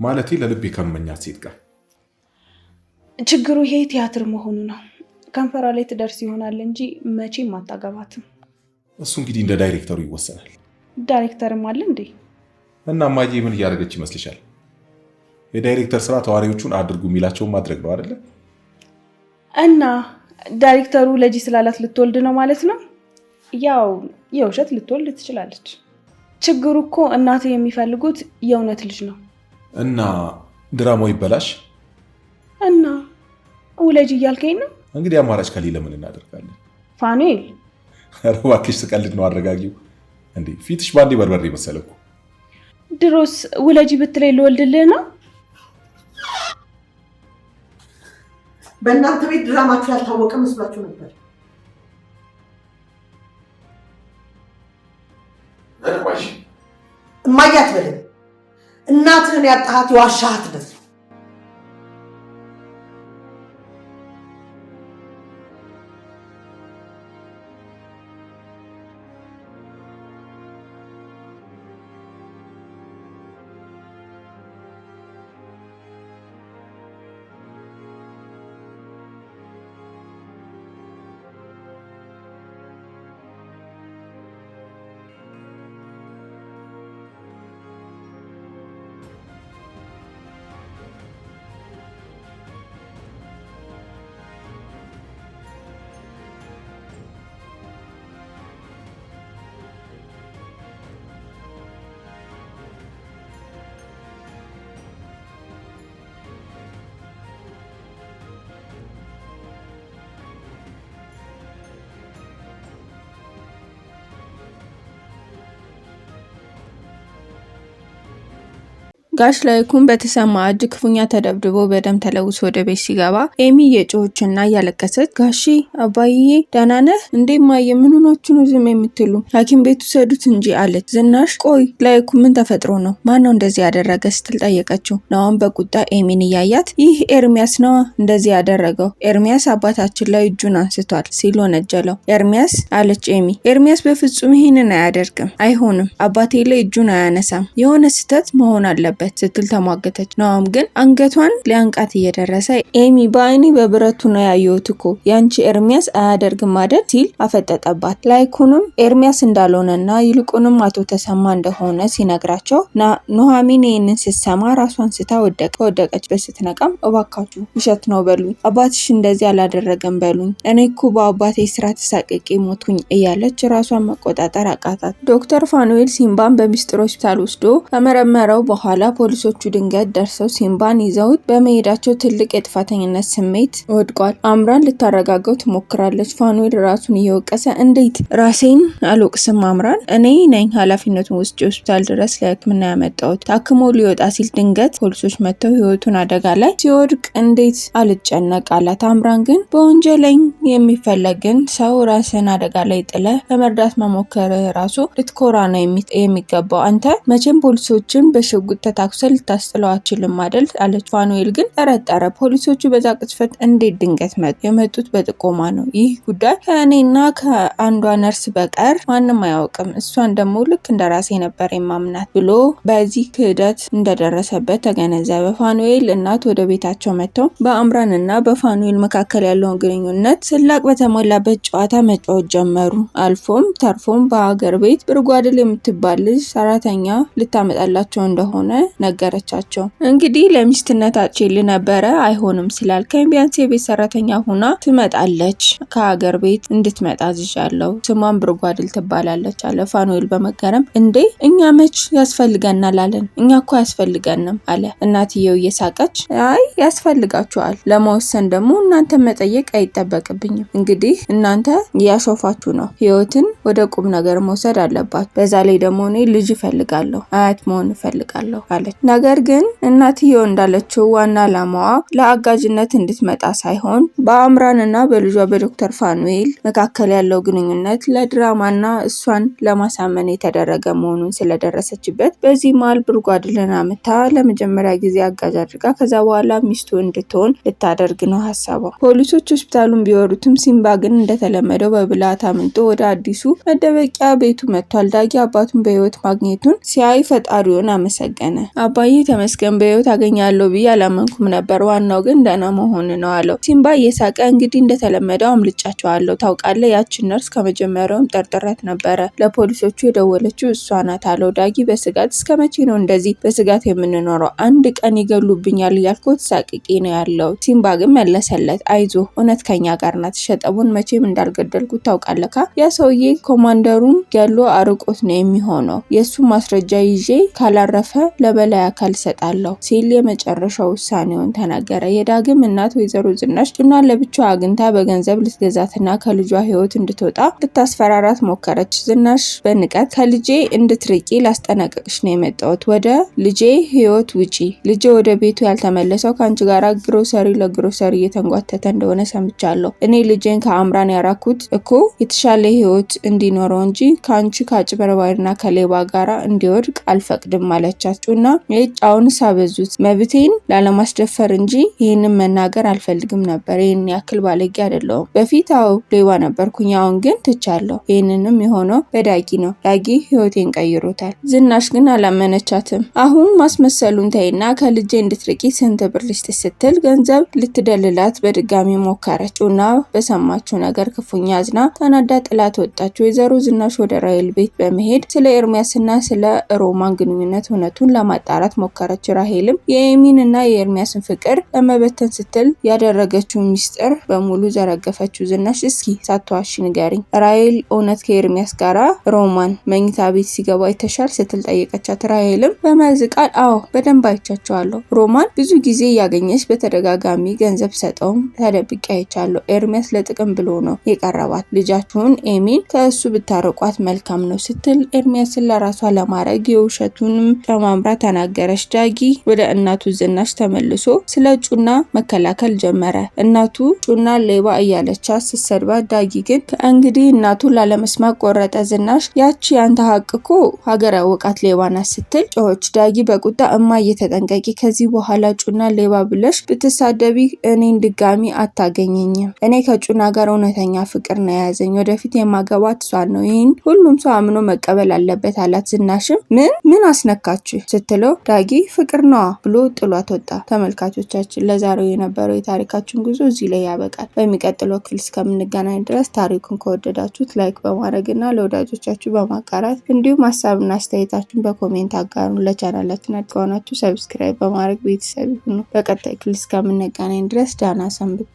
ማለቴ ለልቤ ከመኛት ሴት ጋር። ችግሩ ይሄ ቲያትር መሆኑ ነው። ከንፈራ ላይ ትደርስ ይሆናል እንጂ መቼም አታገባትም። እሱ እንግዲህ እንደ ዳይሬክተሩ ይወሰናል። ዳይሬክተርም አለ እንዴ? እና እማዬ ምን እያደረገች ይመስልሻል? የዳይሬክተር ስራ ተዋሪዎቹን አድርጉ የሚላቸውን ማድረግ ነው አይደለ? እና ዳይሬክተሩ ልጅ ስላላት ልትወልድ ነው ማለት ነው? ያው የውሸት ልትወልድ ትችላለች። ችግሩ እኮ እናት የሚፈልጉት የእውነት ልጅ ነው። እና ድራማው ይበላሽ እና ውለጅ እያልከኝ ነው? እንግዲህ አማራጭ ከሌለ ምን እናደርጋለን? ፋኑኤል እባክሽ ስቀልድ ነው፣ አረጋጊው። እንዴ ፊትሽ ባንዴ በርበሬ መሰለኩ። ድሮስ ውለጅ ብትለኝ ልወልድልህ ነው? በእናንተ ቤት ድራማችሁ ያልታወቀ መስሏችሁ ነበር። እማዬ አትበልም። እናትህን ያጣሃት የዋሻሃት ነው። ጋሽ ላይኩን በተሰማ እጅ ክፉኛ ተደብድቦ በደም ተለውሶ ወደ ቤት ሲገባ ኤሚ የጮህችና እያለቀሰች ጋሺ አባዬ ደህና ነህ እንዴ? ማየ ምን ሆናችሁ ነው ዝም የምትሉ? ሐኪም ቤቱ ሰዱት እንጂ አለች። ዝናሽ ቆይ ላይኩ ምን ተፈጥሮ ነው? ማን ነው እንደዚህ ያደረገ ስትል ጠየቀችው። ናውን በቁጣ ኤሚን እያያት ይህ ኤርሚያስ ነው እንደዚህ ያደረገው። ኤርሚያስ አባታችን ላይ እጁን አንስቷል ሲል ወነጀለው። ኤርሚያስ አለች ኤሚ። ኤርሚያስ በፍጹም ይህንን አያደርግም፣ አይሆንም፣ አባቴ ላይ እጁን አያነሳም፣ የሆነ ስህተት መሆን አለበት ስትል ተሟገተች። ናም ግን አንገቷን ሊያንቃት እየደረሰ ኤሚ በአይኔ በብረቱ ነው ያየሁት እኮ ያንቺ ኤርሚያስ አያደርግም አይደል ሲል አፈጠጠባት። ላይኩንም ኤርሚያስ እንዳልሆነና ይልቁንም አቶ ተሰማ እንደሆነ ሲነግራቸው ኑሐሚን ይህንን ስትሰማ ራሷን ስታ ወደቀች። በስትነቃም እባካችሁ ውሸት ነው በሉኝ፣ አባትሽ እንደዚህ አላደረገም በሉኝ፣ እኔ እኮ በአባቴ ስራ ተሳቅቄ ሞቱኝ እያለች ራሷን መቆጣጠር አቃታት። ዶክተር ፋኑኤል ሲምባን በሚስጥር ሆስፒታል ወስዶ ከመረመረው በኋላ ፖሊሶቹ ድንገት ደርሰው ሲምባን ይዘውት በመሄዳቸው ትልቅ የጥፋተኝነት ስሜት ወድቋል። አምራን ልታረጋገው ትሞክራለች። ፋኑኤል ራሱን እየወቀሰ እንዴት ራሴን አልወቅስም አምራን፣ እኔ ነኝ ኃላፊነቱን ወስጄ ሆስፒታል ድረስ ለሕክምና ያመጣሁት። ታክሞ ሊወጣ ሲል ድንገት ፖሊሶች መጥተው ህይወቱን አደጋ ላይ ሲወድቅ እንዴት አልጨነቅ አላት። አምራን ግን በወንጀለኝ የሚፈለግን ሰው ራስን አደጋ ላይ ጥለ ለመርዳት መሞከር ራሱ ልትኮራ ነው የሚገባው። አንተ መቼም ፖሊሶችን በሽጉጥ ተታኩሰ ልታስጥለው አችልም አይደል አለች። ፋኑኤል ግን ጠረጠረ። ፖሊሶቹ በዛ ቅጽበት እንዴት ድንገት መጡ? የመጡት በጥቆማ ነው። ይህ ጉዳይ ከእኔና ከአንዷ ነርስ በቀር ማንም አያውቅም። እሷን ደግሞ ልክ እንደራሴ ነበር የማምናት ብሎ በዚህ ክህደት እንደደረሰበት ተገነዘበ። ፋኑኤል እናት ወደ ቤታቸው መጥተው በአምራንና በፋኑኤል መካከል ያለውን ግንኙነት ስላቅ በተሞላበት ጨዋታ መጫወት ጀመሩ። አልፎም ተርፎም በሀገር ቤት ብርጓድል የምትባል ልጅ ሰራተኛ ልታመጣላቸው እንደሆነ ነገረቻቸው። እንግዲህ ለሚስትነታችን ነበረ አይሆንም ስላልከኝ ቢያንስ የቤት ሰራተኛ ሆና ትመጣለች፣ ከሀገር ቤት እንድትመጣ ዝዣለሁ፣ ስሟን ብርጓድል ትባላለች አለ። ፋኑኤል በመገረም እንዴ እኛ መች ያስፈልገናል አለን? እኛ እኮ ያስፈልገንም አለ። እናትየው እየሳቀች አይ ያስፈልጋችኋል፣ ለመወሰን ደግሞ እናንተ መጠየቅ አይጠበቅብኝም። እንግዲህ እናንተ እያሾፋችሁ ነው፣ ህይወትን ወደ ቁም ነገር መውሰድ አለባችሁ። በዛ ላይ ደግሞ እኔ ልጅ እፈልጋለሁ፣ አያት መሆን እፈልጋለሁ አለች። ነገር ግን እናትየው እንዳለችው ዋና ዓላማዋ ለአጋዥነት እንድትመጣ ሳይሆን በአምራንና በልጇ በዶክተር ፋኑኤል መካከል ያለው ግንኙነት ለድራማና እሷን ለማሳመን የተደረገ መሆኑን ስለደረሰችበት በዚህ መሃል ብርጓድልን አምታ ለመጀመሪያ ጊዜ አጋዥ አድርጋ ከዛ በኋላ ሚስቱ እንድትሆን ልታደርግ ነው ሀሳቧ። ፖሊሶች ሆስፒታሉን ቢወሩትም ሲምባ ግን እንደተለመደው በብልሃት አምልጦ ወደ አዲሱ መደበቂያ ቤቱ መጥቷል። ዳጊ አባቱን በህይወት ማግኘቱን ሲያይ ፈጣሪውን አመሰገነ። አባዬ ተመስገን በህይወት አገኛለሁ ብዬ አላመንኩም ነበር፣ ዋናው ግን ደህና መሆን ነው አለው። ሲምባ እየሳቀ እንግዲህ እንደተለመደው አምልጫቸዋለሁ፣ ታውቃለህ ያችን ነርስ ከመጀመሪያውም ጠርጥሬያት ነበረ፣ ለፖሊሶቹ የደወለችው እሷ ናት አለው። ዳጊ በስጋት እስከ መቼ ነው እንደዚህ በስጋት የምንኖረው? አንድ ቀን ይገሉብኛል እያልኩት ሳቅቄ ነው ያለው። ሲምባ ግን መለሰለት፣ አይዞ እውነት ከኛ ጋር ናት፣ ሸጠቡን መቼም እንዳልገደልኩት ታውቃለካ። ያ ሰውዬ ኮማንደሩን ገሎ አርቆት ነው የሚሆነው፣ የሱ ማስረጃ ይዤ ካላረፈ ለበላይ አካል ሰጣለሁ ሲል የመጨረሻው ውሳኔውን ተናገረ። የዳግም እናት ወይዘሮ ዝናሽ ጩና ለብቻዋ አግኝታ በገንዘብ ልትገዛትና ከልጇ ህይወት እንድትወጣ ልታስፈራራት ሞከረች። ዝናሽ በንቀት ከልጄ እንድትርቂ ላስጠነቅቅሽ ነው የመጣሁት፣ ወደ ልጄ ህይወት ውጪ፣ ልጄ ወደ ቤቱ ያልተመለሰው ከአንቺ ጋር ግሮሰሪ ለግሮሰሪ እየተንጓተተ እንደሆነ ሰምቻለሁ። እኔ ልጄን ከአምራን ያራኩት እኮ የተሻለ ህይወት እንዲኖረው እንጂ ከአንቺ ከአጭበርባሪና ከሌባ ጋራ እንዲወድቅ አልፈቅድም አለቻት። ጩና ጫውን ሳበዙት፣ መብቴን ላለማስደፈር እንጂ ይህንን መናገር አልፈልግም ነበር። ይህን ያክል ባለጌ አይደለሁም። በፊት ሌባ ነበርኩኝ፣ አሁን ግን ትቻለሁ። ይህንንም የሆነው በዳጊ ነው። ዳጊ ህይወቴን ቀይሮታል። ዝናሽ ግን አላመነቻትም። አሁን ማስመሰሉን ተይና ከልጄ እንድትርቂ ስንት ብር ልስጥሽ ስትል ገንዘብ ልትደልላት በድጋሚ ሞከረች። ጩና በሰማችው ነገር ክፉኛ አዝና ተናዳ ጥላት ወጣች። ወይዘሮ ዝናሽ ወደ ራሄል ቤት በመሄድ ስለ ኤርሚያስና ስለ ሮማን ግንኙነት እውነቱን ለማጣራት ሞከረች። ራሄልም የኤሚንና የኤርሚያስን ፍቅር ለመበተን ስትል ያደረገችው ሚስጥር በሙሉ ዘረገፈችው። ዝናሽ እስኪ ሳትዋሺ ንገሪኝ፣ ራሄል እውነት ከኤርሚያስ ጋራ ሮማን መኝታ ቤት ሲገባ አይተሻል ስትል ጠየቀቻት። ራሄልም በመርዝ ቃል አዎ በደንብ አይቻቸዋለሁ፣ ሮማን ብዙ ጊዜ እያገኘች በተደጋጋሚ ገንዘብ ሰጠውም ተደብቄ አይቻለሁ። ኤርሚያስ ለጥቅም ብሎ ነው የቀረባት፣ ልጃችሁን ኤሚን ከእሱ ብታረቋት መልካም ነው ስትል ኤርሚያስን ለራሷ ለማድረግ የውሸቱንም ጨማምራ ተናገረች። ዳጊ ወደ እናቱ ዝናሽ ተመልሶ ስለ ጩና መከላከል ጀመረ። እናቱ ጩና ሌባ እያለቻት ስትሰድባት፣ ዳጊ ግን ከእንግዲህ እናቱን ላለመስማት ቆረጠ። ዝናሽ ያቺ ያንተ ሀቅ እኮ ሀገር ያወቃት ሌባ ናት ስትል ጮኸች። ዳጊ በቁጣ እማዬ ተጠንቀቂ፣ ከዚህ በኋላ ጩና ሌባ ብለሽ ብትሳደቢ እኔን ድጋሚ አታገኘኝም። እኔ ከጩና ጋር እውነተኛ ፍቅር ነው የያዘኝ፣ ወደፊት የማገባት እሷን ነው፣ ይህን ሁሉም ሰው አምኖ መቀበል አለበት አላት። ዝናሽም ምን አስነካችሁ ስትለው ዳጊ ፍቅር ነዋ ብሎ ጥሏት ወጣ። ተመልካቾቻችን ለዛሬው የነበረው የታሪካችን ጉዞ እዚህ ላይ ያበቃል። በሚቀጥለው ክፍል እስከምንገናኝ ድረስ ታሪኩን ከወደዳችሁት ላይክ በማድረግና ለወዳጆቻችሁ በማጋራት እንዲሁም ሀሳብና አስተያየታችሁን በኮሜንት አጋሩ። ለቻናላችን አዲስ ከሆናችሁ ሰብስክራይብ በማድረግ ቤተሰብ ሁኑ። በቀጣይ ክፍል እስከምንገናኝ ድረስ ደህና ሰንብቱ።